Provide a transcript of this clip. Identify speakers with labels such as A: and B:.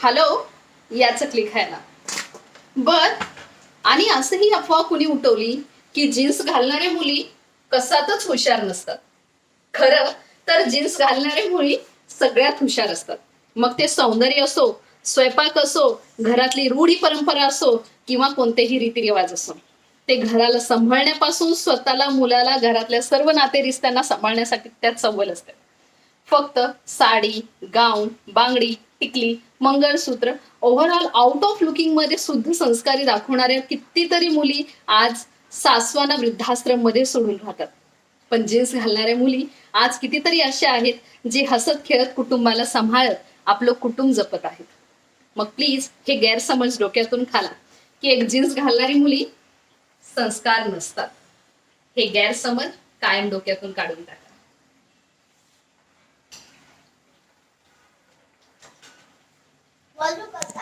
A: Hello याचं click आहे ना. बर, आणि असंही अफवा कुणी उठवली की जीन्स घालणाऱ्या मुली कशातच हुशार नसतात. खरं तर जीन्स घालणाऱ्या मुली सगळ्यात हुशार असतात. मग ते सौंदर्य असो, स्वयंपाक असो, घरातली रूढी परंपरा असो किंवा कोणतेही रीतिरिवाज असो. ते घराला सांभाळण्यापासून स्वतःला, मुलाला, घरातल्या सर्व नातेरिस्त्यांना सांभाळण्यासाठी त्यात सवल असते. फक्त साडी, गाऊन, बांगडी, टिकली, मंगळसूत्र, ओव्हरऑल आउट ऑफ लुकिंग मध्ये सुद्धा संस्कारी दाखवणाऱ्या कितीतरी मुली आज सासवाना वृद्धाश्रम मध्ये सोडून राहतात. पण जीन्स घालणाऱ्या मुली आज कितीतरी अशा आहेत जे हसत खेळत कुटुंबाला सांभाळत आपलं कुटुंब जपत आहेत. मग प्लीज हे गैरसमज डोक्यातून खाला की एक जीन्स घालणारी मुली संस्कार नसतात. हे गैरसमज कायम डोक्यातून काढून टाका.
B: Volvo